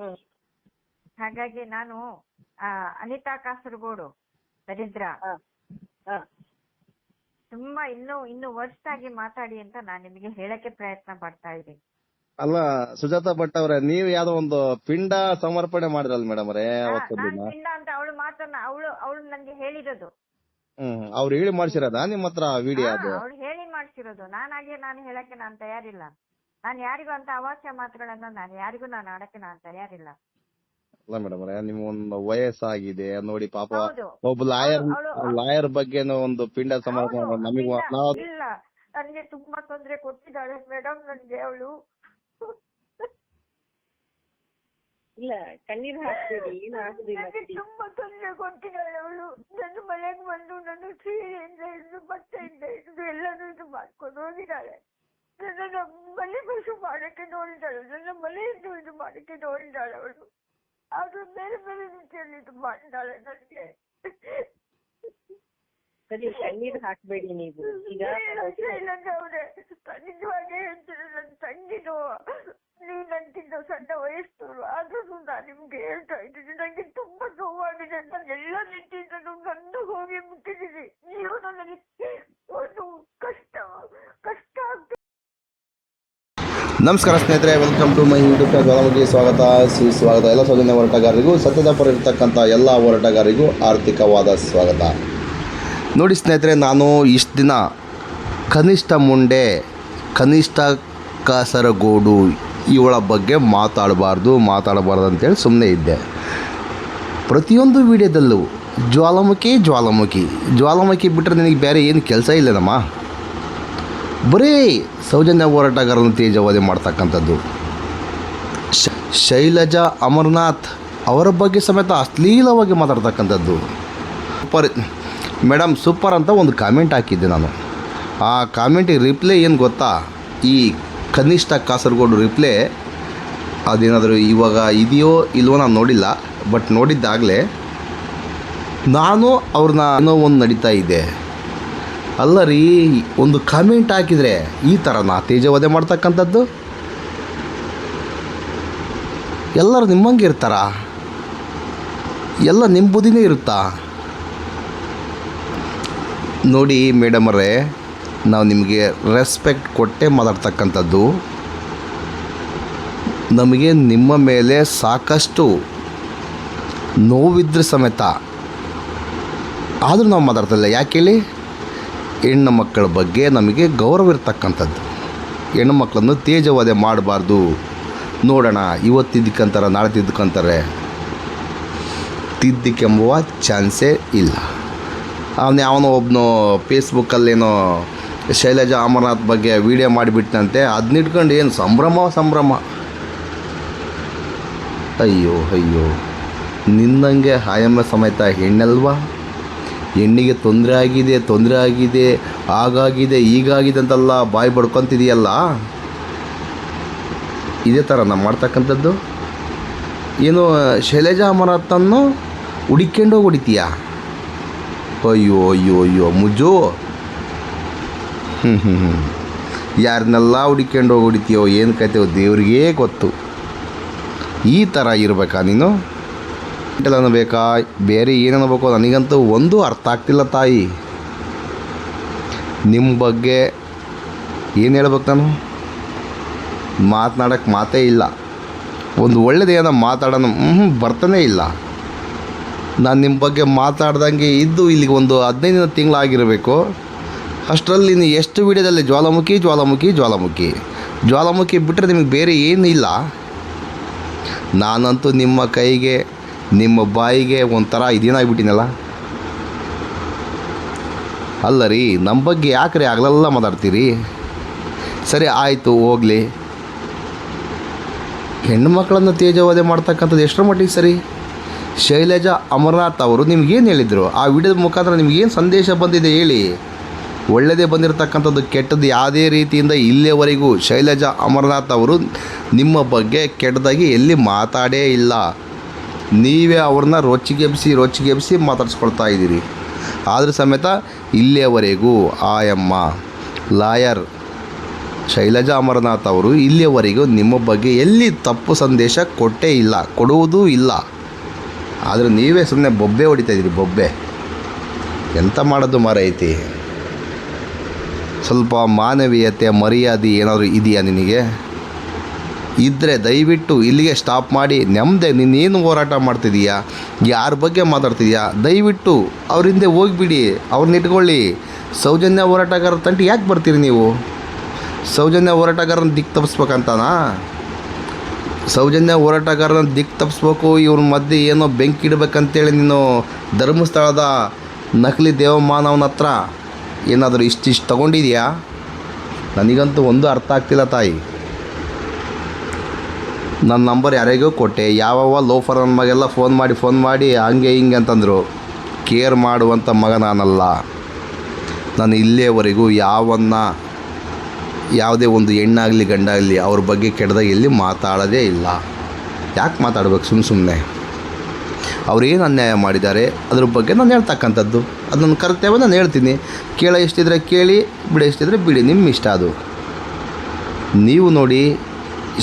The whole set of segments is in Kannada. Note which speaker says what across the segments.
Speaker 1: ಹ್ಮ್
Speaker 2: ಹಾಗಾಗಿ ನಾನು ಅನಿತಾ ಕಾಸರಗೋಡು ದರಿದ್ರ
Speaker 1: ಹಾ ಹಾ
Speaker 2: ತುಂಬಾ ಇನ್ನು ವರ್ಷಾಗಿ ಮಾತಾಡಿ ಅಂತ ನಾನು ನಿಮಗೆ ಹೇಳಕ್ಕೆ ಪ್ರಯತ್ನ ಪಡ್ತಾ ಇದ್ದೀನಿ.
Speaker 3: ಅಲ್ಲ ಸುಜಾತಾ ಭಟ್ ಅವ್ರೆ, ನೀವ್ ಯಾವ್ದೋ ಒಂದು ಪಿಂಡ ಸಮರ್ಪಣೆ ಮಾಡಿದ್ರಲ್ಲ ಮೇಡಮ್ ಅವರೇ ಅವತ್ತು
Speaker 2: ನಾನ್
Speaker 3: ದಿನ.
Speaker 2: ಪಿಂಡ ಅಂತ ಅವಳು ನನ್ಗೆ ಹೇಳಿರೋದು.
Speaker 3: ಅವ್ರು ಹೇಳಿ ಮಾಡ್ಸಿರೋದಾ ನಿಮ್ಮ ಹತ್ರ ವಿಡಿಯೋ ಅದು?
Speaker 2: ಅವಳು ಹೇಳಿ ಮಾಡ್ಸಿರೋದು. ನಾನು ಹೇಳಕ್ಕೆ ನಾನು ತಯಾರಿಲ್ಲ. ನಾನು ಯಾರಿಗೂ ಅಂತ ಅವಾಚ್ಯ ಮಾತುಗಳನ್ನ ನಾನು ಆಡಕ್ಕೆ ನಾನು ತಯಾರಿಲ್ಲ.
Speaker 3: ಅಲ್ಲ ಮೇಡಮ್ ಅವರೇ, ನಿಮ್ ಒಂದು ವಯಸ್ಸಾಗಿದೆ ನೋಡಿ, ಪಾಪ
Speaker 2: ಹೌದು.
Speaker 3: ಒಬ್ಬ ಲಾಯರ್ ಬಗ್ಗೆ ಒಂದು ಪಿಂಡ ಸಮರ್ಪಣೆ ನಮಗೆ
Speaker 2: ಇಲ್ಲ, ನನ್ಗೆ ತುಂಬಾ ತೊಂದರೆ ಕೊಟ್ಟಿದ್ದಾಳೆ ಮೇಡಮ್. ನನ್ಗೆ ಅವಳು
Speaker 1: ಇಲ್ಲ ಕಣ್ಣೀರ್ ಹಾಕ್ಬೇಡಿ, ಏನು ಆಗುದಿಲ್ಲ.
Speaker 2: ತುಂಬಾ ತೊಂದರೆ ಕೊಟ್ಟಿದ್ದಾಳೆ ಅವಳು. ನನ್ನ ಮನೆಗೆ ಬಂದು ನನ್ನ ಸೀರೆಯಿಂದ ಹಿಡಿದು ಬಟ್ಟೆಯಿಂದ ಹಿಡಿದು ಎಲ್ಲರೂ ಇದು ಮಾಡ್ಕೊಂಡು ಹೋಗಿದ್ದಾಳೆ. ನನ್ನ ಮನೆ ಬಸು ಮಾಡಕ್ಕೆ ನೋಡಿದ್ದಾಳೆ, ನನ್ನ ಮನೆಯನ್ನು ಇದು ಮಾಡಕ್ಕೆ ನೋಡಿದ್ದಾಳೆ ಅವಳು. ಆದ್ರೂ ಬೇರೆ ಬೇರೆ ರೀತಿಯಲ್ಲಿ ಇದು ಮಾಡಿದ್ದಾಳೆ ನನಗೆ.
Speaker 1: ಸರಿ ಕಣ್ಣೀರ್ ಹಾಕ್ಬೇಡಿ ನೀವು. ಈಗ
Speaker 2: ಅವ್ರೆ ನಿಜವಾಗಿ ಹೇಳ್ತೀನಿ, ನನ್ನ ತಂಗಿನೋ ನೀವು ನನ್ಗಿಂತ ಸಣ್ಣ ವಯಸ್ಸು, ಆದ್ರೂ ನಾನು ನಿಮ್ಗೆ ಹೇಳ್ತಾ ಇದ್ದೀನಿ, ನಂಗೆ ತುಂಬಾ ನೋವಾಗಿದೆ. ನಾನು ಎಲ್ಲ ರೀತಿಯಿಂದ ನಂದು ಹೋಗಿ ಮುಟ್ಟಿದ್ದೀನಿ. ನೀವು ನನಗೆ ಒಂದು ಕಷ್ಟ ಆಗ್ತದೆ.
Speaker 3: ನಮಸ್ಕಾರ ಸ್ನೇಹಿತರೆ, ವೆಲ್ಕಮ್ ಟು ಮೈ ಯೂಟ್ಯೂಬ್ ಜ್ವಾಲಾಮುಖಿ. ಸ್ವಾಗತ ಎಲ್ಲ ಸೌಜನ್ಯ ಹೋರಾಟಗಾರರಿಗೂ, ಸತ್ಯದ ಪರ ಇರ್ತಕ್ಕಂಥ ಎಲ್ಲ ಹೋರಾಟಗಾರರಿಗೂ ಆರ್ಥಿಕವಾದ ಸ್ವಾಗತ. ನೋಡಿ ಸ್ನೇಹಿತರೆ, ನಾನು ಇಷ್ಟು ದಿನ ಕನಿಷ್ಠ ಮುಂಡೆ, ಕನಿಷ್ಠ ಕಾಸರಗೋಡು ಇವಳ ಬಗ್ಗೆ ಮಾತಾಡಬಾರ್ದು ಅಂತೇಳಿ ಸುಮ್ಮನೆ ಇದ್ದೆ. ಪ್ರತಿಯೊಂದು ವಿಡಿಯೋದಲ್ಲೂ ಜ್ವಾಲಾಮುಖಿ ಬಿಟ್ಟರೆ ನಿನಗೆ ಬೇರೆ ಏನು ಕೆಲಸ ಇಲ್ಲನಮ್ಮ. ಬರೀ ಸೌಜನ್ಯ ಹೋರಾಟಗಾರರನ್ನು ತೇಜವಾದಿ ಮಾಡ್ತಕ್ಕಂಥದ್ದು. ಶೈಲಜಾ ಅಮರನಾಥ್ ಅವರ ಬಗ್ಗೆ ಸಮೇತ ಅಶ್ಲೀಲವಾಗಿ ಮಾತಾಡ್ತಕ್ಕಂಥದ್ದು. ಮೇಡಮ್ ಸೂಪರ್ ಅಂತ ಒಂದು ಕಾಮೆಂಟ್ ಹಾಕಿದ್ದೆ ನಾನು. ಆ ಕಾಮೆಂಟಿಗೆ ರಿಪ್ಲೈ ಏನು ಗೊತ್ತಾ? ಈ ಕನಿಷ್ಠ ಕಾಸರಗೋಡು ರಿಪ್ಲೈ ಅದೇನಾದರೂ ಇವಾಗ ಇದೆಯೋ ಇಲ್ವೋ ನಾನು ನೋಡಿಲ್ಲ, ಬಟ್ ನೋಡಿದ್ದಾಗಲೇ ನಾನು ಅವ್ರನ್ನ ಏನೋ ಒಂದು ನಡೀತಾ ಇದ್ದೆ. ಅಲ್ಲ ರೀ, ಒಂದು ಕಾಮೆಂಟ್ ಹಾಕಿದರೆ ಈ ಥರನಾ ತೇಜವಧೆ ಮಾಡ್ತಕ್ಕಂಥದ್ದು? ಎಲ್ಲರೂ ನಿಮ್ಮಂಗೆ ಇರ್ತಾರ? ಎಲ್ಲ ನಿಮ್ಮ ಬುದ್ಧಿನೇ ಇರುತ್ತಾ? ನೋಡಿ ಮೇಡಮರೇ, ನಾವು ನಿಮಗೆ ರೆಸ್ಪೆಕ್ಟ್ ಕೊಟ್ಟೇ ಮಾತಾಡ್ತಕ್ಕಂಥದ್ದು. ನಮಗೆ ನಿಮ್ಮ ಮೇಲೆ ಸಾಕಷ್ಟು ನೋವಿದ್ರೆ ಸಮೇತ ಆದರೂ ನಾವು ಮಾತಾಡ್ತಿಲ್ಲ. ಯಾಕೆ ಹೇಳಿ? ಹೆಣ್ಣು ಮಕ್ಕಳ ಬಗ್ಗೆ ನಮಗೆ ಗೌರವ ಇರ್ತಕ್ಕಂಥದ್ದು. ಹೆಣ್ಣು ಮಕ್ಕಳನ್ನು ತೇಜವಧೆ ಮಾಡಬಾರ್ದು. ನೋಡೋಣ, ಇವತ್ತಿದ್ದಕ್ಕಂತಾರೆ ನಾಳೆ ತಿದ್ದಕ್ಕಂತಾರೆ, ತಿದ್ದಕ್ಕೆಂಬುವ ಚಾನ್ಸೇ ಇಲ್ಲ. ಅವನೋ ಒಬ್ಬನು ಫೇಸ್ಬುಕ್ಕಲ್ಲೇನೋ ಶೈಲಜಾ ಅಮರನಾಥ್ ಬಗ್ಗೆ ವಿಡಿಯೋ ಮಾಡಿಬಿಟ್ಟಂತೆ. ಅದನ್ನಿಟ್ಕೊಂಡು ಏನು ಸಂಭ್ರಮ. ಅಯ್ಯೋ, ನಿನ್ನಂಗೆ ಆಯಮ್ಮ ಸಮೇತ ಹೆಣ್ಣಲ್ವಾ? ಹೆಣ್ಣಿಗೆ ತೊಂದರೆ ಆಗಿದೆ, ಹಾಗಾಗಿದೆ ಹೀಗಾಗಿದೆ ಅಂತೆಲ್ಲ ಬಾಯಿ ಬಡ್ಕೊತಿದೆಯಲ್ಲ. ಇದೇ ಥರ ನಾವು ಮಾಡ್ತಕ್ಕಂಥದ್ದು. ಏನು ಶೈಲಜಾ ಅಮರನಾಥನ್ನು ಹುಡಿಕೊಂಡು ಹೊಡಿತೀಯ? ಅಯ್ಯೋ ಮುಜ್ಜು. ಯಾರನ್ನೆಲ್ಲ ಹುಡಿಕೊಂಡು ಹೊಡಿತೀಯೋ, ಏನು ಕತೆಯೋ ದೇವ್ರಿಗೇ ಗೊತ್ತು. ಈ ಥರ ಇರಬೇಕಾ ನೀನು? ಬೇಕಾ ಬೇರೆ ಏನನ್ನಬೇಕು? ನನಗಂತೂ ಒಂದು ಅರ್ಥ ಆಗ್ತಿಲ್ಲ ತಾಯಿ. ನಿಮ್ಮ ಬಗ್ಗೆ ಏನು ಹೇಳ್ಬೇಕು ನಾನು? ಮಾತನಾಡೋಕ್ಕೆ ಮಾತೇ ಇಲ್ಲ. ಒಂದು ಒಳ್ಳೆಯದೇನೋ ಮಾತಾಡೋಣ ಬರ್ತಾನೇ ಇಲ್ಲ. ನಾನು ನಿಮ್ಮ ಬಗ್ಗೆ ಮಾತಾಡ್ದಂಗೆ ಇದ್ದು ಇಲ್ಲಿಗೆ ಒಂದು 15 ತಿಂಗಳಾಗಿರಬೇಕು. ಅಷ್ಟರಲ್ಲಿ ನೀವು ಎಷ್ಟು ವಿಡಿಯೋದಲ್ಲಿ ಜ್ವಾಲಾಮುಖಿ ಬಿಟ್ಟರೆ ನಿಮಗೆ ಬೇರೆ ಏನೂ ಇಲ್ಲ. ನಾನಂತೂ ನಿಮ್ಮ ಕೈಗೆ, ನಿಮ್ಮ ಬಾಯಿಗೆ ಒಂಥರ ಇದೇನಾಗ್ಬಿಟ್ಟಿನಲ್ಲ. ಅಲ್ಲ ರೀ, ನಮ್ಮ ಬಗ್ಗೆ ಯಾಕ್ರಿ ಆಗಲೆಲ್ಲ ಮಾತಾಡ್ತೀರಿ? ಸರಿ ಆಯಿತು, ಹೋಗಲಿ. ಹೆಣ್ಣು ಮಕ್ಕಳನ್ನು ತೇಜವಧೆ ಮಾಡ್ತಕ್ಕಂಥದ್ದು ಎಷ್ಟರ ಮಟ್ಟಿಗೆ ಸರಿ? ಶೈಲಜಾ ಅಮರನಾಥ್ ಅವರು ನಿಮಗೇನು ಹೇಳಿದರು? ಆ ವಿಡಿಯೋದ ಮುಖಾಂತರ ನಿಮಗೇನು ಸಂದೇಶ ಬಂದಿದೆ ಹೇಳಿ? ಒಳ್ಳೆಯದೇ ಬಂದಿರತಕ್ಕಂಥದ್ದು, ಕೆಟ್ಟದ್ದು ಯಾವುದೇ ರೀತಿಯಿಂದ ಇಲ್ಲಿಯವರೆಗೂ ಶೈಲಜಾ ಅಮರನಾಥ್ ಅವರು ನಿಮ್ಮ ಬಗ್ಗೆ ಕೆಟ್ಟದಾಗಿ ಎಲ್ಲಿ ಮಾತಾಡೇ ಇಲ್ಲ. ನೀವೇ ಅವ್ರನ್ನ ರೊಚ್ಚಿಗೆಬ್ಸಿ ಮಾತಾಡಿಸ್ಕೊಳ್ತಾ ಇದ್ದೀರಿ. ಆದರೂ ಸಮೇತ ಇಲ್ಲಿಯವರೆಗೂ ಆಯಮ್ಮ ಲಾಯರ್ ಶೈಲಜಾ ಅಮರನಾಥ್ ಅವರು ಇಲ್ಲಿಯವರೆಗೂ ನಿಮ್ಮ ಬಗ್ಗೆ ಎಲ್ಲಿ ತಪ್ಪು ಸಂದೇಶ ಕೊಟ್ಟೇ ಇಲ್ಲ, ಕೊಡುವುದೂ ಇಲ್ಲ. ಆದರೆ ನೀವೇ ಸುಮ್ಮನೆ ಬೊಬ್ಬೆ ಹೊಡಿತಾಯಿದ್ದೀರಿ, ಬೊಬ್ಬೆ. ಎಂತ ಮಾಡೋದು ಮಾರೈತಿ? ಸ್ವಲ್ಪ ಮಾನವೀಯತೆ ಮರ್ಯಾದೆ ಏನಾದರೂ ಇದೆಯಾ ನಿನಗೆ? ಇದ್ದರೆ ದಯವಿಟ್ಟು ಇಲ್ಲಿಗೆ ಸ್ಟಾಪ್ ಮಾಡಿ ನೆಮ್ಮದಿ. ನೀನೇನು ಹೋರಾಟ ಮಾಡ್ತಿದ್ದೀಯಾ, ಯಾರ ಬಗ್ಗೆ ಮಾತಾಡ್ತಿದ್ಯಾ, ದಯವಿಟ್ಟು ಅವ್ರ ಹಿಂದೆ ಹೋಗಿಬಿಡಿ, ಅವ್ರನ್ನ ಇಟ್ಕೊಳ್ಳಿ. ಸೌಜನ್ಯ ಹೋರಾಟಗಾರರ ತಂಟಿ ಯಾಕೆ ಬರ್ತೀರಿ ನೀವು? ಸೌಜನ್ಯ ಹೋರಾಟಗಾರನ ದಿಕ್ಕು ತಪ್ಪಿಸ್ಬೇಕಂತಾನಾ? ಸೌಜನ್ಯ ಹೋರಾಟಗಾರನ ದಿಕ್ಕು ತಪ್ಪಿಸ್ಬೇಕು, ಇವ್ರ ಮಧ್ಯೆ ಏನೋ ಬೆಂಕಿ ಇಡಬೇಕಂತೇಳಿ ನೀನು ಧರ್ಮಸ್ಥಳದ ನಕಲಿ ದೇವಮಾನವನ ಹತ್ರ ಏನಾದರೂ ಇಷ್ಟಿಷ್ಟು ತಗೊಂಡಿದೆಯಾ? ನನಗಂತೂ ಒಂದು ಅರ್ಥ ಆಗ್ತಿಲ್ಲ ತಾಯಿ. ನನ್ನ ನಂಬರ್ ಯಾರಿಗೂ ಕೊಟ್ಟೆ, ಯಾವ ಲೋಫರ್ ನನ್ನ ಮಗೆಲ್ಲ ಫೋನ್ ಮಾಡಿ ಹಂಗೆ ಹಿಂಗೆ ಅಂತಂದರು. ಕೇರ್ ಮಾಡುವಂಥ ಮಗ ನಾನಲ್ಲ. ನಾನು ಇಲ್ಲಿಯವರೆಗೂ ಯಾವುದೇ ಒಂದು ಹೆಣ್ಣಾಗಲಿ ಗಂಡಾಗಲಿ ಅವ್ರ ಬಗ್ಗೆ ಕೆಟ್ಟದಾಗ ಎಲ್ಲಿ ಮಾತಾಡೋದೇ ಇಲ್ಲ. ಯಾಕೆ ಮಾತಾಡ್ಬೇಕು ಸುಮ್ಮನೆ? ಅವ್ರೇನು ಅನ್ಯಾಯ ಮಾಡಿದ್ದಾರೆ ಅದ್ರ ಬಗ್ಗೆ ನಾನು ಹೇಳ್ತಕ್ಕಂಥದ್ದು, ಅದು ನನ್ನ ಕರ್ತವ್ಯ, ನಾನು ಹೇಳ್ತೀನಿ. ಕೇಳ ಇಷ್ಟಿದ್ರೆ ಕೇಳಿ, ಬಿಡ ಇಷ್ಟಿದ್ರೆ ಬಿಡಿ, ನಿಮ್ಮ ಇಷ್ಟ ಅದು. ನೀವು ನೋಡಿ,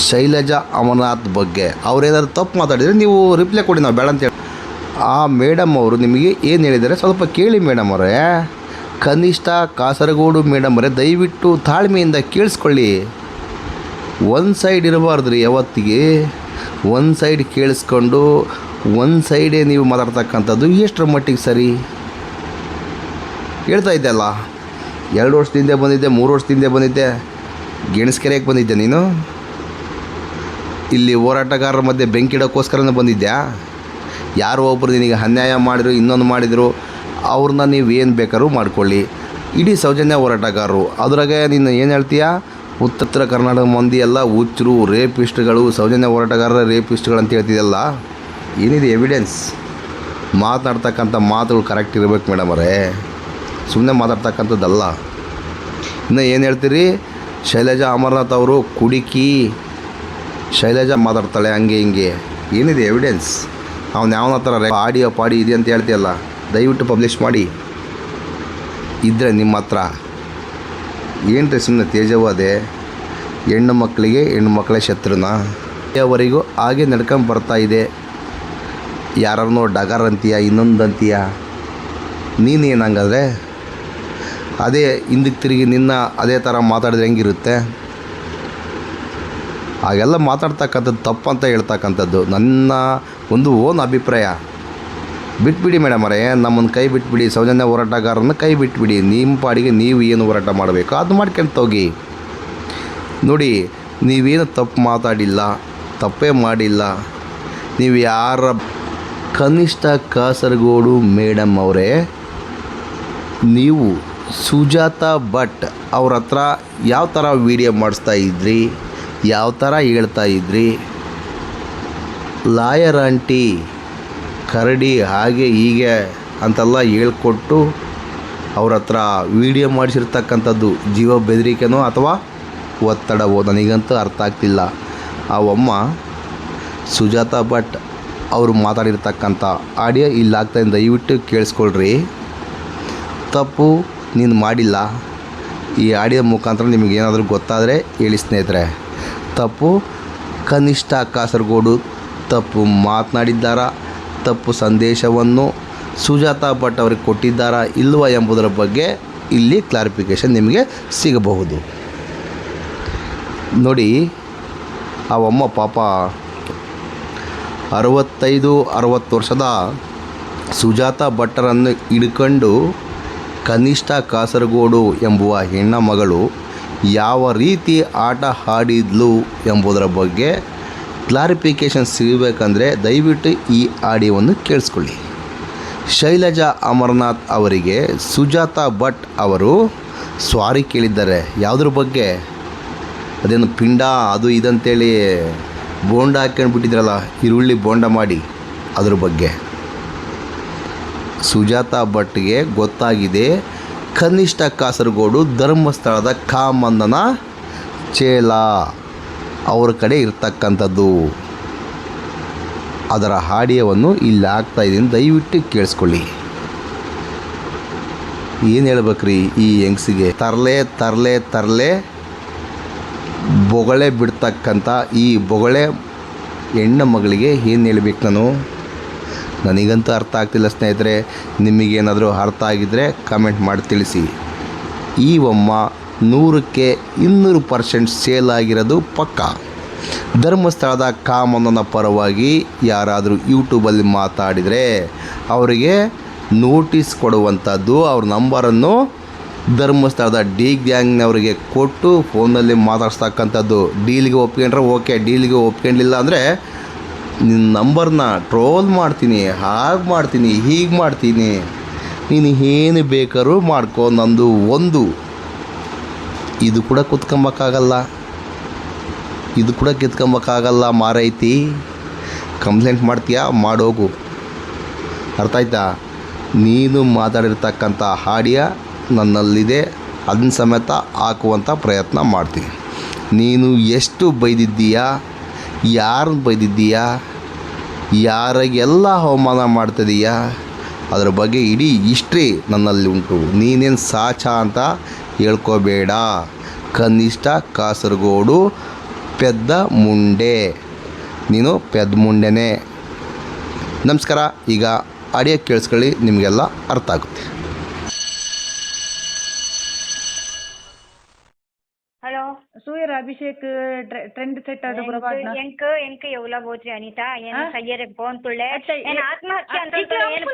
Speaker 3: ಶೈಲಜಾ ಅಮರನಾಥ್ ಬಗ್ಗೆ ಅವ್ರೇನಾದ್ರು ತಪ್ಪು ಮಾತಾಡಿದರೆ ನೀವು ರಿಪ್ಲೈ ಕೊಡಿ, ನಾವು ಬೇಡ ಅಂತೇಳಿ. ಆ ಮೇಡಮ್ ಅವರು ನಿಮಗೆ ಏನು ಹೇಳಿದ್ದಾರೆ ಸ್ವಲ್ಪ ಕೇಳಿ ಮೇಡಮ್ ಅವರೇ. ಕನಿಷ್ಠ ಕಾಸರಗೋಡು ಮೇಡಮ್ ಅವರೇ, ದಯವಿಟ್ಟು ತಾಳ್ಮೆಯಿಂದ ಕೇಳಿಸ್ಕೊಳ್ಳಿ. ಒಂದು ಸೈಡ್ ಇರಬಾರ್ದು ರೀ ಯಾವತ್ತಿಗೆ. ಒಂದು ಸೈಡ್ ಕೇಳಿಸ್ಕೊಂಡು ಒಂದು ಸೈಡೇ ನೀವು ಮಾತಾಡ್ತಕ್ಕಂಥದ್ದು ಎಷ್ಟರ ಮಟ್ಟಿಗೆ ಸರಿ? ಹೇಳ್ತಾ ಇದ್ದಲ್ಲ, 2 ವರ್ಷದಿಂದ ಬಂದಿದ್ದೆ, 3 ವರ್ಷದಿಂದ ಬಂದಿದ್ದೆ, ಗೆಣಸ್ಕೆರೆಗೆ ಬಂದಿದ್ದೆ ನೀನು. ಇಲ್ಲಿ ಹೋರಾಟಗಾರರ ಮಧ್ಯೆ ಬೆಂಕಿ ಇಡೋಕ್ಕೋಸ್ಕರನೇ ಬಂದಿದ್ಯಾ? ಯಾರೋ ಒಬ್ಬರು ನಿನಗೆ ಅನ್ಯಾಯ ಮಾಡಿದ್ರು, ಇನ್ನೊಂದು ಮಾಡಿದರು, ಅವ್ರನ್ನ ನೀವು ಏನು ಬೇಕಾದ್ರೂ ಮಾಡ್ಕೊಳ್ಳಿ. ಇಡೀ ಸೌಜನ್ಯ ಹೋರಾಟಗಾರರು ಅದ್ರಾಗೆ ನೀನು ಏನು ಹೇಳ್ತೀಯಾ? ಉತ್ತರ ಕರ್ನಾಟಕ ಮಂದಿ ಎಲ್ಲ ಹುಚ್ಚರು, ರೇಪಿಸ್ಟ್ಗಳು, ಸೌಜನ್ಯ ಹೋರಾಟಗಾರರ ರೇಪಿಸ್ಟ್ಗಳು ಅಂತ ಹೇಳ್ತಿದ್ದಲ್ಲ, ಏನಿದೆ ಎವಿಡೆನ್ಸ್? ಮಾತನಾಡ್ತಕ್ಕಂಥ ಮಾತುಗಳು ಕರೆಕ್ಟ್ ಇರಬೇಕು ಮೇಡಮ್ ಅವರೇ, ಸುಮ್ಮನೆ ಮಾತಾಡ್ತಕ್ಕಂಥದ್ದಲ್ಲ. ಇನ್ನು ಏನು ಹೇಳ್ತೀರಿ? ಶೈಲಜಾ ಅಮರನಾಥ್ ಅವರು ಕುಡುಕಿ, ಶೈಲಜಾ ಮಾತಾಡ್ತಾಳೆ ಹಂಗೆ ಹಿಂಗೆ, ಏನಿದೆ ಎವಿಡೆನ್ಸ್? ಅವ್ನು ಯಾವನ ಹತ್ರ ಆಡಿಯೋ ಪಾಡಿ ಇದೆ ಅಂತ ಹೇಳ್ತೀಯಲ್ಲ, ದಯವಿಟ್ಟು ಪಬ್ಲಿಷ್ ಮಾಡಿ. ಇದ್ದರೆ ನಿಮ್ಮ ಹತ್ರ ಏನ್ರಿ ಸುಮ್ಮನೆ ತೇಜವಾದೆ? ಹೆಣ್ಣು ಮಕ್ಕಳಿಗೆ ಹೆಣ್ಣು ಮಕ್ಕಳೇ ಶತ್ರುನ? ಇವರೆಗೂ ಹಾಗೆ ನಡ್ಕೊಂಡು ಬರ್ತಾ ಇದೆ. ಯಾರನ್ನೋ ಡಗರ್ ಅಂತೀಯ, ಇನ್ನೊಂದು ಅಂತೀಯ. ನೀನೇನು ಹಂಗಾದ್ರೆ ಅದೇ ಹಿಂದಕ್ಕೆ ತಿರುಗಿ ನಿನ್ನ ಅದೇ ಥರ ಮಾತಾಡಿದ್ರೆ ಹೆಂಗಿರುತ್ತೆ? ಹಾಗೆಲ್ಲ ಮಾತಾಡ್ತಕ್ಕಂಥದ್ದು ತಪ್ಪಂತ ಹೇಳ್ತಕ್ಕಂಥದ್ದು ನನ್ನ ಒಂದು ಓನ್ ಅಭಿಪ್ರಾಯ. ಬಿಟ್ಬಿಡಿ ಮೇಡಮ್ ಅವರೇ, ನಮ್ಮನ್ನು ಕೈ ಬಿಟ್ಬಿಡಿ, ಸೌಜನ್ಯ ಹೋರಾಟಗಾರರನ್ನು ಕೈ ಬಿಟ್ಬಿಡಿ. ನಿಮ್ಮ ಪಾಡಿಗೆ ನೀವು ಏನು ಹೋರಾಟ ಮಾಡಬೇಕು ಅದು ಮಾಡ್ಕೊಂಡು ಹೋಗಿ. ನೋಡಿ, ನೀವೇನು ತಪ್ಪು ಮಾತಾಡಿಲ್ಲ, ತಪ್ಪೇ ಮಾಡಿಲ್ಲ. ನೀವು ಯಾರ ಕನಿಷ್ಠ ಕಾಸರಗೋಡು ಮೇಡಮ್ ಅವರೇ, ನೀವು ಸುಜಾತಾ ಭಟ್ ಅವ್ರ ಹತ್ರ ಯಾವ ಥರ ವೀಡಿಯೋ ಮಾಡಿಸ್ತಾ ಇದ್ರಿ, ಯಾವ ಥರ ಹೇಳ್ತಾ ಇದ್ರಿ, ಲಾಯರ್ ಆಂಟಿ ಕರಡಿ ಹಾಗೆ ಹೀಗೆ ಅಂತೆಲ್ಲ ಹೇಳ್ಕೊಟ್ಟು ಅವ್ರ ಹತ್ರ ವೀಡಿಯೋ ಮಾಡಿಸಿರ್ತಕ್ಕಂಥದ್ದು ಜೀವ ಬೆದರಿಕೆನೋ ಅಥವಾ ಒತ್ತಡವೋ ನನಗಂತೂ ಅರ್ಥ ಆಗ್ತಿಲ್ಲ. ಆ ಅಮ್ಮ ಸುಜಾತಾ ಭಟ್ ಅವರು ಮಾತಾಡಿರ್ತಕ್ಕಂಥ ಆಡಿಯೋ ಇಲ್ಲಾಗ್ತಾಯಿದೆ, ದಯವಿಟ್ಟು ಕೇಳಿಸ್ಕೊಳ್ರಿ. ತಪ್ಪು ನೀನು ಮಾಡಿಲ್ಲ. ಈ ಆಡಿಯೋ ಮುಖಾಂತರ ನಿಮಗೇನಾದರೂ ಗೊತ್ತಾದರೆ ಹೇಳಿ ಸ್ನೇಹಿತರೆ. ತಪ್ಪು ಕನಿಷ್ಠ ಕಾಸರಗೋಡು ತಪ್ಪು ಮಾತನಾಡಿದ್ದಾರಾ, ತಪ್ಪು ಸಂದೇಶವನ್ನು ಸುಜಾತಾ ಭಟ್ ಅವರಿಗೆ ಕೊಟ್ಟಿದ್ದಾರಾ ಇಲ್ವಾ ಎಂಬುದರ ಬಗ್ಗೆ ಇಲ್ಲಿ ಕ್ಲಾರಿಫಿಕೇಷನ್ ನಿಮಗೆ ಸಿಗಬಹುದು. ನೋಡಿ, ಆ ಅಮ್ಮ ಪಾಪ 65-60 ವರ್ಷದ ಸುಜಾತಾ ಭಟ್ಟರನ್ನು ಹಿಡ್ಕೊಂಡು ಕನಿಷ್ಠ ಕಾಸರಗೋಡು ಎಂಬುವ ಹೆಣ್ಣ ಮಗಳು ಯಾವ ರೀತಿ ಆಟ ಆಡಿದ್ಲು ಎಂಬುದರ ಬಗ್ಗೆ ಕ್ಲಾರಿಫಿಕೇಷನ್ ಸಿಗಬೇಕಂದ್ರೆ ದಯವಿಟ್ಟು ಈ ಆಡಿಯೋವನ್ನು ಕೇಳಿಸ್ಕೊಳ್ಳಿ. ಶೈಲಜಾ ಅಮರನಾಥ್ ಅವರಿಗೆ ಸುಜಾತಾ ಭಟ್ ಅವರು ಸಾರಿ ಕೇಳಿದ್ದಾರೆ. ಯಾವುದ್ರ ಬಗ್ಗೆ? ಅದೇನು ಪಿಂಡ ಅದು ಇದಂತೇಳಿ ಬೋಂಡ ಹಾಕ್ಕೊಂಡು ಬಿಟ್ಟಿದ್ರಲ್ಲ, ಈರುಳ್ಳಿ ಬೋಂಡ ಮಾಡಿ, ಅದ್ರ ಬಗ್ಗೆ. ಸುಜಾತಾ ಭಟ್ಗೆ ಗೊತ್ತಾಗಿದೆ ಕನಿಷ್ಠ ಕಾಸರಗೋಡು ಧರ್ಮಸ್ಥಳದ ಕಾಮಂದನ ಚೇಲ ಅವ್ರ ಕಡೆ ಇರ್ತಕ್ಕಂಥದ್ದು. ಅದರ ಆಡಿಯೋವನ್ನು ಇಲ್ಲಿ ಹಾಕ್ತಾಯಿದ್ದೀನಿ, ದಯವಿಟ್ಟು ಕೇಳಿಸ್ಕೊಳ್ಳಿ. ಏನು ಹೇಳ್ಬೇಕ್ರಿ ಈ ಹೆಂಗಸಿಗೆ? ತರಲೆ ಬೊಗಳೆ ಬಿಡ್ತಕ್ಕಂಥ ಈ ಬೊಗಳೆ ಹೆಣ್ಣು ಮಗಳಿಗೆ ಏನು ಹೇಳ್ಬೇಕು ನಾನು? ನನಗಂತೂ ಅರ್ಥ ಆಗ್ತಿಲ್ಲ ಸ್ನೇಹಿತರೆ. ನಿಮಗೇನಾದರೂ ಅರ್ಥ ಆಗಿದ್ದರೆ ಕಮೆಂಟ್ ಮಾಡಿ ತಿಳಿಸಿ. ಈ ಒಮ್ಮ 100ಕ್ಕೆ 200% ಸೇಲ್ ಆಗಿರೋದು ಪಕ್ಕ. ಧರ್ಮಸ್ಥಳದ ಕಾಮಣ್ಣನ ಪರವಾಗಿ ಯಾರಾದರೂ ಯೂಟ್ಯೂಬಲ್ಲಿ ಮಾತಾಡಿದರೆ ಅವರಿಗೆ ನೋಟಿಸ್ ಕೊಡುವಂಥದ್ದು, ಅವ್ರ ನಂಬರನ್ನು ಧರ್ಮಸ್ಥಳದ ಡಿ ಗ್ಯಾಂಗ್ನವರಿಗೆ ಕೊಟ್ಟು ಫೋನಲ್ಲಿ ಮಾತಾಡ್ಸ್ತಕ್ಕಂಥದ್ದು. ಡೀಲ್ಗೆ ಒಪ್ಕೊಂಡ್ರೆ ಓಕೆ, ಡೀಲ್ಗೆ ಒಪ್ಕೊಂಡಿಲ್ಲ ಅಂದರೆ ನಿನ್ನ ನಂಬರ್ನ ಟ್ರೋಲ್ ಮಾಡ್ತೀನಿ, ಹಾಗೆ ಮಾಡ್ತೀನಿ, ಹೀಗೆ ಮಾಡ್ತೀನಿ, ನೀನು ಏನು ಬೇಕಾದ್ರೂ ಮಾಡ್ಕೊ, ನಂದು ಒಂದು ಇದು ಕೂಡ ಕುತ್ಕೊಂಬಕ್ಕಾಗಲ್ಲ, ಇದು ಕೂಡ ಕಿತ್ಕೊಂಬಕ್ಕಾಗಲ್ಲ ಮಾರೈತಿ. ಕಂಪ್ಲೇಂಟ್ ಮಾಡ್ತೀಯಾ? ಮಾಡೋಗು. ಅರ್ಥ ಆಯ್ತಾ? ನೀನು ಮಾತಾಡಿರ್ತಕ್ಕಂಥ ಆಡಿಯೋ ನನ್ನಲ್ಲಿದೆ, ಅದನ್ನ ಸಮೇತ ಹಾಕುವಂಥ ಪ್ರಯತ್ನ ಮಾಡ್ತೀನಿ. ನೀನು ಎಷ್ಟು ಬೈದಿದ್ದೀಯಾ, ಯಾರನ್ನ ಬೈದಿದ್ದೀಯಾ, ಯಾರಿಗೆಲ್ಲ ಅವಮಾನ ಮಾಡ್ತಿದ್ದೀಯಾ, ಅದ್ರ ಬಗ್ಗೆ ಇಡೀ ಹಿಸ್ಟ್ರಿ ನನ್ನಲ್ಲಿ ಉಂಟು. ನೀನೇನು ಸಾಚ ಅಂತ ಹೇಳ್ಕೋಬೇಡ. ಕನಿಷ್ಠ ಕಾಸರಗೋಡು ಪೆದ್ದ ಮುಂಡೆ, ನೀನು ಪೆದ್ದ ಮುಂಡೆನೇ. ನಮಸ್ಕಾರ. ಈಗ ಆಡಿಯೋ ಕೇಳಿಸ್ಕೊಳ್ಳಿ, ನಿಮಗೆಲ್ಲ ಅರ್ಥ ಆಗುತ್ತೆ.
Speaker 2: హలో
Speaker 4: సూర్య అభిషేక్ ట్రెండ్ సెట్ ಅದು ಪ್ರಭಾದ್ನ
Speaker 2: ಎಂಕ ಎವ್ಲ ಬೋತ್ರಿ ಅನಿತಾ ಏನು ಸಯ್ಯರೆ ಫೋನ್ ತುಳ್ಳೆ ಏನು ಆತ್ಮಹತ್ಯೆ ಅಂತ ಏನು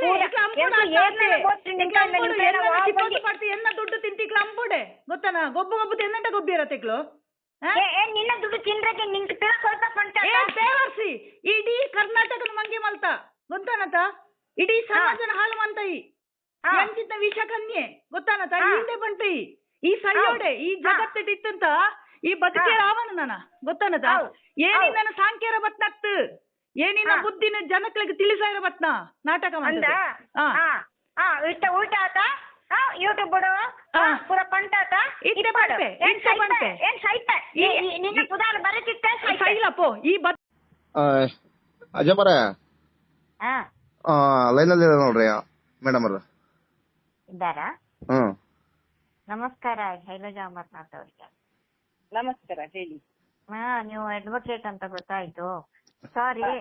Speaker 4: ಪಡ್ತಿ ಎನ್ನ ದುಡ್ಡು ತಿಂತಿಕ್ಲ ಅಂಪುಡೆ ಗೊತ್ತಾನ ಗೊಬ್ಬು ಗೊಬ್ಬು ಎನ್ನಂಟ ಗೊಬ್ಬಿ ಇರತ್ತಿಕ್ಲು
Speaker 2: ನಿನ್ನ ದುಡ್ಡು ತಿಂದ್ರಕ್ಕೆ ನಿಂಕ ಸ್ವಲ್ಪ ಪಂಟ
Speaker 4: ಬೇವರ್ಸಿ ಇಡೀ ಕರ್ನಾಟಕದ ಮಂಗೆ ಮಲ್ತ ಗೊತ್ತಾನತ, ಇಡೀ ಸಮಾಜನ ಹಾಳು ಮಂತೈ ಎಂಚಿತ್ತ ವಿಷ ಕನ್ಯೆ ಗೊತ್ತಾನತ, ಹಿಂದೆ ಬಂಟೈ ಈ ಸಯ್ಯೋಡೆ ಈ ಜಗತ್ತಿಟ್ಟಿತ್ತಂತ ಈ ಬದುಕೆ ರಾವಣ ನನ್ನ ಗೊತ್ತಾನದ. ಏನಿನ ಸಾಂಖ್ಯರ ಬತ್ನತ್ತು, ಏನಿನ ಬುದ್ಧಿನ ಜನಕ್ಳಿಗೆ ತಿಳಿಸಾಯಿರ ಬತ್ನ ನಾಟಕ
Speaker 2: ಉಲ್ಟ ಆತ ಯೂಟ್ಯೂಬ್ ಬಿಡು ಪೂರ ಪಂಟಾತ
Speaker 4: ಇತ್ತೆ ಬಂಟೆ ಇತ್ತೆ ಬಂಟೆ
Speaker 2: ಏನ್ ಸೈತ ನಿನ್ನ ಸುಧಾರ ಬರತಿತ್ತೆ
Speaker 4: ಸೈಲಪ್ಪೋ ಈ ಬತ್
Speaker 3: ಅಜಮರ ಲೈನಲ್ಲಿ ನೋಡ್ರಿ ಮೇಡಮ್ ಅವ್ರ
Speaker 2: ಇದ್ದಾರಾ?
Speaker 3: ಹ್ಞೂ
Speaker 2: ನಮಸ್ಕಾರ, ಶೈಲಜಾ ಅಮರ್ನಾಥ್ ಅವ್ರಿಗೆ.
Speaker 1: ನಮಸ್ಕಾರ, ಹೇಳಿ.
Speaker 2: ನೀವು ಅಡ್ವೊಕೇಟ್ ಅಂತ ಗೊತ್ತಾಯ್ತು. ಸಾರಿ,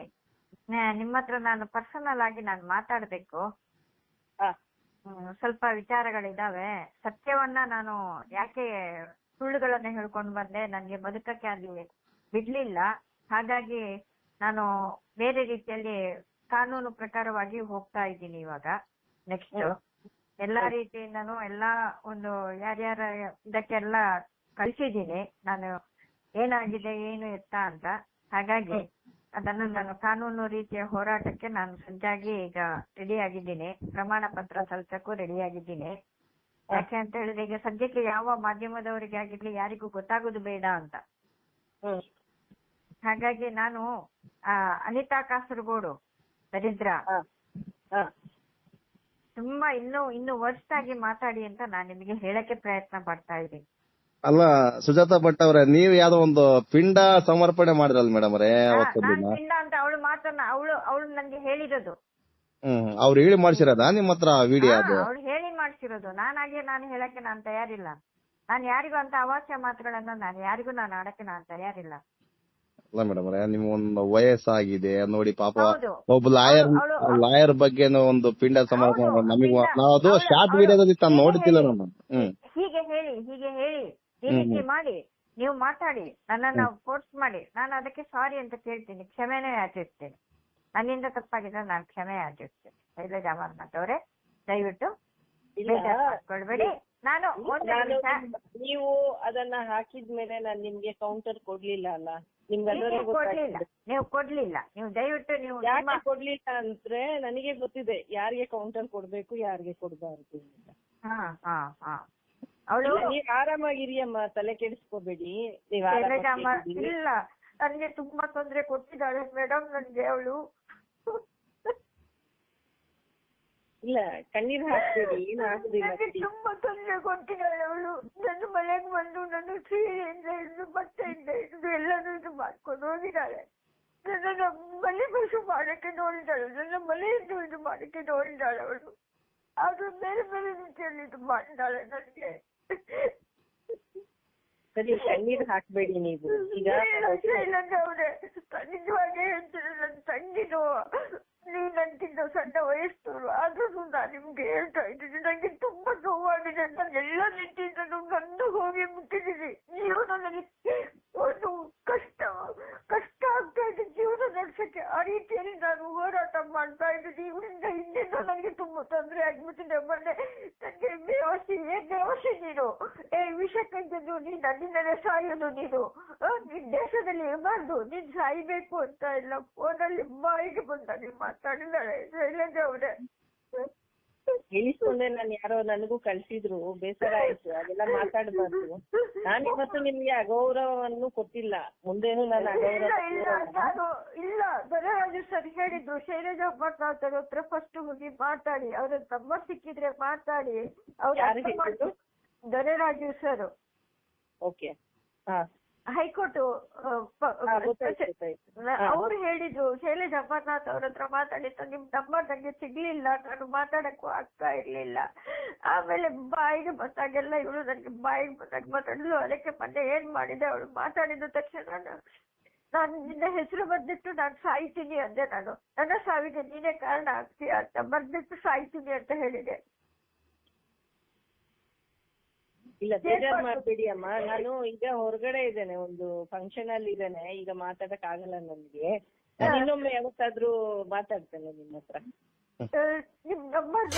Speaker 2: ನಿಮ್ಮ ಹತ್ರ ನಾನು ಪರ್ಸನಲ್ ಆಗಿ ನಾನು ಮಾತಾಡ್ಬೇಕು. ಸ್ವಲ್ಪ ವಿಚಾರಗಳಿದಾವೆ. ಸತ್ಯವನ್ನ ನಾನು ಯಾಕೆ ಸುಳ್ಳುಗಳನ್ನ ಹೇಳ್ಕೊಂಡು ಬಂದೆ, ನನ್ಗೆ ಬದುಕಕ್ಕೆ ಅಲ್ಲಿ ಬಿಡ್ಲಿಲ್ಲ. ಹಾಗಾಗಿ ನಾನು ಬೇರೆ ರೀತಿಯಲ್ಲಿ ಕಾನೂನು ಪ್ರಕಾರವಾಗಿ ಹೋಗ್ತಾ ಇದ್ದೀನಿ ಇವಾಗ. ನೆಕ್ಸ್ಟ್ ಎಲ್ಲಾ ರೀತಿಯಿಂದನೂ ಎಲ್ಲಾ ಒಂದು ಯಾರ್ಯಾರ ಇದಕ್ಕೆಲ್ಲ ಕಳಿಸಿದ್ದೀನಿ ನಾನು, ಏನಾಗಿದೆ ಏನು ಎತ್ತ ಅಂತ. ಹಾಗಾಗಿ ಅದನ್ನು ನಾನು ಕಾನೂನು ರೀತಿಯ ಹೋರಾಟಕ್ಕೆ ನಾನು ಸಜ್ಜಾಗಿ ಈಗ ರೆಡಿ ಆಗಿದ್ದೀನಿ. ಪ್ರಮಾಣ ಪತ್ರ ಸಲ್ಲಿಸಕ್ಕೂ ರೆಡಿ ಆಗಿದ್ದೀನಿ. ಯಾಕೆ ಅಂತ ಹೇಳಿದ್ರೆ ಈಗ ಸದ್ಯಕ್ಕೆ ಯಾವ ಮಾಧ್ಯಮದವರಿಗೆ ಆಗಿರ್ಲಿ ಯಾರಿಗೂ ಗೊತ್ತಾಗೋದು ಬೇಡ ಅಂತ. ಹಾಗಾಗಿ ನಾನು ಅನಿತಾ ಕಾಸರಗೋಡು ದರಿದ್ರ ತುಂಬಾ ಇನ್ನು ವರ್ಷಾಗಿ ಮಾತಾಡಿ ಅಂತ ನಾನು ನಿಮಗೆ ಹೇಳಕ್ಕೆ ಪ್ರಯತ್ನ ಪಡ್ತಾ ಇದ್ದೀನಿ.
Speaker 3: ಅಲ್ಲ ಸುಜಾತ ಭಟ್ ಅವರೇ, ನೀವು ಯಾವ್ದೋ ಒಂದು ಪಿಂಡ ಸಮರ್ಪಣೆ ಮಾಡಿದ್ರಲ್ಲ ಮೇಡಮ್ ಅವರೇ ಅವತ್ತು ದಿನ?
Speaker 2: ಪಿಂಡ ಅಂತ ಅವಳು ಮಾತನ್ನ ಅವಳು ನನ್ಗೆ ಹೇಳಿರೋದು.
Speaker 3: ಅವ್ರು ಹೇಳಿ ಮಾಡ್ಸಿರೋದಾ ನಿಮ್ಮ ಹತ್ರ ವಿಡಿಯೋ? ಅದು
Speaker 2: ಅವಳು ಹೇಳಿ ಮಾಡ್ಸಿರೋದು. ನಾನು ಹೇಳಕ್ಕೆ ನಾನು ತಯಾರಿಲ್ಲ. ನಾನು ಯಾರಿಗೂ ಅಂತ ಅವಾಚ್ಯ ಮಾತುಗಳನ್ನ ಯಾರಿಗೂ ನಾನು ಆಡಕ್ಕೆ ನಾನು ತಯಾರಿಲ್ಲ.
Speaker 3: ಅಲ್ಲ ಮೇಡಮ್ ಅವರೇ, ನಿಮ್ ಒಂದು ವಯಸ್ಸಾಗಿದೆ ನೋಡಿ, ಪಾಪ ಒಬ್ಬ ಲಾಯರ್ ಬಗ್ಗೆ ಒಂದು ಪಿಂಡ ಸಮರ್ಪಣೆ ನಮಗೆ ನಾವು ಅದು ಶಾರ್ಟ್ ವಿಡಿಯೋದಲ್ಲಿ ತಾನು ನೋಡ್ತಿಲ್ಲ ನಾನು.
Speaker 2: ಹೀಗೆ ಹೇಳಿ ಈ ರೀತಿ ಮಾಡಿ ನೀವು ಮಾತಾಡಿ ನನ್ನನ್ನ ಫೋರ್ಸ್ ಮಾಡಿ ನಾನು ಅದಕ್ಕೆ ಸಾರಿ ಅಂತ ಕೇಳ್ತೀನಿ, ಕ್ಷಮೆನೇ ಯಾಚಿಸ್ತೇನೆ. ನನ್ನಿಂದ ತಪ್ಪಾಗಿದ್ರೆ ನಾನು ಕ್ಷಮೆ ಯಾಚಿಸ್ತೇನೆ. ಶೈಲಜಾ ಅಮರ್ನಾಥ್ ಅವರೇ, ದಯವಿಟ್ಟು ಕೊಡ್ಬೇಡಿ. ನಾನು
Speaker 1: ನೀವು ಅದನ್ನ ಹಾಕಿದ್ಮೇಲೆ ನಾನು ನಿಮ್ಗೆ ಕೌಂಟರ್ ಕೊಡ್ಲಿಲ್ಲ ಅಲ್ಲ,
Speaker 2: ನೀವು ಕೊಡ್ಲಿಲ್ಲ. ನೀವು ದಯವಿಟ್ಟು ನೀವು
Speaker 1: ಯಾಕೆ ಕೊಡ್ಲಿಲ್ಲ ಅಂದ್ರೆ ನನಗೆ ಗೊತ್ತಿದೆ ಯಾರಿಗೆ ಕೌಂಟರ್ ಕೊಡ್ಬೇಕು ಯಾರಿಗೆ ಕೊಡ್ಬಾರ್ದು ಅಂತ.
Speaker 2: ಅವಳು
Speaker 1: ನೀವ್ ಆರಾಮಾಗಿರಿ ಅಮ್ಮ, ತಲೆ ಕೆಡಿಸ್ಕೋಬೇಡಿ.
Speaker 2: ಇಲ್ಲ, ನನ್ಗೆ ತುಂಬಾ ತೊಂದ್ರೆ ಕೊಟ್ಟಿದ್ದಾಳೆ ಮೇಡಮ್. ನನ್ಗೆ ಅವಳು
Speaker 1: ಇಲ್ಲ ಕಣ್ಣೀರ್ ಹಾಕ್ಬೇಡಿ, ಏನು ಆಗುದಿಲ್ಲ.
Speaker 2: ತುಂಬಾ ತೊಂದರೆ ಕೊಟ್ಟಿದ್ದಾಳೆ ಅವಳು. ನನ್ನ ಮನೆಗೆ ಬಂದು ನನ್ನ ಸೀರೆಯಿಂದ ಹಿಡಿದು ಬಟ್ಟೆಯಿಂದ ಹಿಡಿದು ಎಲ್ಲರೂ ಇದು ಮಾಡ್ಕೊಂಡು ಹೋಗಿದ್ದಾಳೆ. ನನ್ನ ಮನೆ ಬಸು ಮಾಡಕ್ಕೆ ನೋಡಿದ್ದಾಳೆ, ನನ್ನ ಮನೆಯನ್ನು ಇದು ಮಾಡಕ್ಕೆ ನೋಡಿದ್ದಾಳೆ ಅವಳು. ಆದ್ರೂ ಬೇರೆ ಬೇರೆ ರೀತಿಯಲ್ಲಿ ಇದು ಮಾಡಿದ್ದಾಳೆ ನನಗೆ.
Speaker 1: ಸರಿ ಕಣ್ಣೀರ್ ಹಾಕ್ಬೇಡಿ ನೀವು ಈಗ.
Speaker 2: ಶೈಲಜಾ ಅವ್ರೆ, ನಿಜವಾಗಿ ಹೇಳ್ತೀನಿ, ನನ್ನ ತಂಗಿದು ನೀನ್ ಅಂತಿದ್ದು ಸಣ್ಣ ವಯಸ್ಸು ಆದ್ರೂ ನಾನು ನಿಮ್ಗೆ ಹೇಳ್ತಾ ಇದ್ದೀನಿ, ನಂಗೆ ತುಂಬಾ ನೋವಾಗಿದೆ. ನಾನೆಲ್ಲ ನಿಂತಿದ್ದು ಗಂಡು ಹೋಗಿ ಮುಟ್ಟಿದ್ದೀನಿ. ಜೀವನದಲ್ಲಿ ಒಂದು ಕಷ್ಟ ಆಗ್ತಾ ಇದೆ ಜೀವನ ನಡೆಸಕ್ಕೆ. ಆ ರೀತಿಯಲ್ಲಿ ನಾನು ಹೋರಾಟ ಮಾಡ್ತಾ ಇದ್ದೀನಿ. ಇವರಿಂದ ಹಿಂದಿಂದ ನನಗೆ ತುಂಬಾ ತೊಂದರೆ ಆಗ್ಬಿಟ್ಟಿದೆ. ಮೊನ್ನೆ ನನಗೆ ಬೇವಸಿ ನೀನು ವಿಷ ಕಂಡು ನೀನ್ ನನ್ನಿಂದಲೇ ಸಾಯೋದು, ನೀನ್ ದೇಶದಲ್ಲಿ ಇರಬಾರ್ದು, ನೀನ್ ಸಾಯ್ಬೇಕು ಅಂತ ಎಲ್ಲ ಫೋನಲ್ಲಿ ಬಾಯಿಗೆ ಬಂದಾಗ ಮಾತಾಡಿದಾಳೆ ಶೈಲಜಾ ಅವರೇ.
Speaker 1: ಹೇಳಿಸ್ಕೊಂಡೆ ನಾನು, ಯಾರೋ ನನಗೂ ಕಳ್ಸಿದ್ರು, ಬೇಸರ ಆಯ್ತು. ಅದೆಲ್ಲ ಮಾತಾಡ್ಬಾರ್ದು. ನಾನು ಇವತ್ತು ನಿಮ್ಗೆ ಅಗೌರವವನ್ನು ಕೊಟ್ಟಿಲ್ಲ, ಮುಂದೇನು ನಾನು
Speaker 2: ಇಲ್ಲ ದೊರೆರಾಜು ಸರ್ ಹೇಳಿದ್ರು, ಶೈಲಜಾ ಭಟ್ನಾಥ್ ಹತ್ರ ಫಸ್ಟ್ ಹೋಗಿ ಮಾತಾಡಿ, ಅವ್ರ ತಮ್ಮ ಸಿಕ್ಕಿದ್ರೆ ಮಾತಾಡಿ. ಅವ್ರು ದೊರೆರಾಜು ಸರ್
Speaker 1: ಓಕೆ. ಹಾ,
Speaker 2: ಹೈಕೋರ್ಟ್ ಅವ್ರು ಹೇಳಿದ್ರು, ಶೈಲಜಾ ಅಮರ್ನಾಥ್ ಅವ್ರ ಹತ್ರ ಮಾತಾಡಿತ್ತು, ನಿಮ್ ನಂಬರ್ ನಂಗೆ ಸಿಗ್ಲಿಲ್ಲ, ನಾನು ಮಾತಾಡಕ್ಕೂ ಆಗ್ತಾ ಇರ್ಲಿಲ್ಲ. ಆಮೇಲೆ ಬಾಯಿಗೆ ಬಂದಾಗೆಲ್ಲ ಇವಳು ನನ್ಗೆ ಬಾಯಿಗೆ ಬಂದಾಗ ಮಾತಾಡಿದ್ಲು. ಅದಕ್ಕೆ ಮೊನ್ನೆ ಏನ್ ಮಾಡಿದೆ, ಅವಳು ಮಾತಾಡಿದ ತಕ್ಷಣ ನಾನು ನಿನ್ನ ಹೆಸರು ಬರ್ದಿಟ್ಟು ನಾನು ಸಾಯ್ತೀನಿ ಅಂದೆ. ನಾನು ನನ್ನ ಸಾವಿಗೆ ನೀನೇ ಕಾರಣ ಆಗ್ತೀಯ ಅಂತ ಬರ್ದಿಟ್ಟು ಸಾಯ್ತೀನಿ ಅಂತ ಹೇಳಿದೆ.
Speaker 1: ಇಲ್ಲ, ಬೇಜಾರ್ ಮಾಡ್ಬೇಡಿ ಅಮ್ಮ. ನಾನು ಈಗ ಹೊರಗಡೆ ಇದ್ದೇನೆ, ಒಂದು ಫಂಕ್ಷನ್ ಅಲ್ಲಿ ಇದ್ದೇನೆ, ಈಗ ಮಾತಾಡಕ್ ಆಗಲ್ಲ ನನ್ಗೆ. ನಾನು ಇನ್ನೊಮ್ಮೆ ಯಾವತ್ತಾದ್ರೂ ಮಾತಾಡ್ತೇನೆ ನಿಮ್ಮ ಹತ್ರ.
Speaker 2: ನಿಮ್ ನಂಬರ್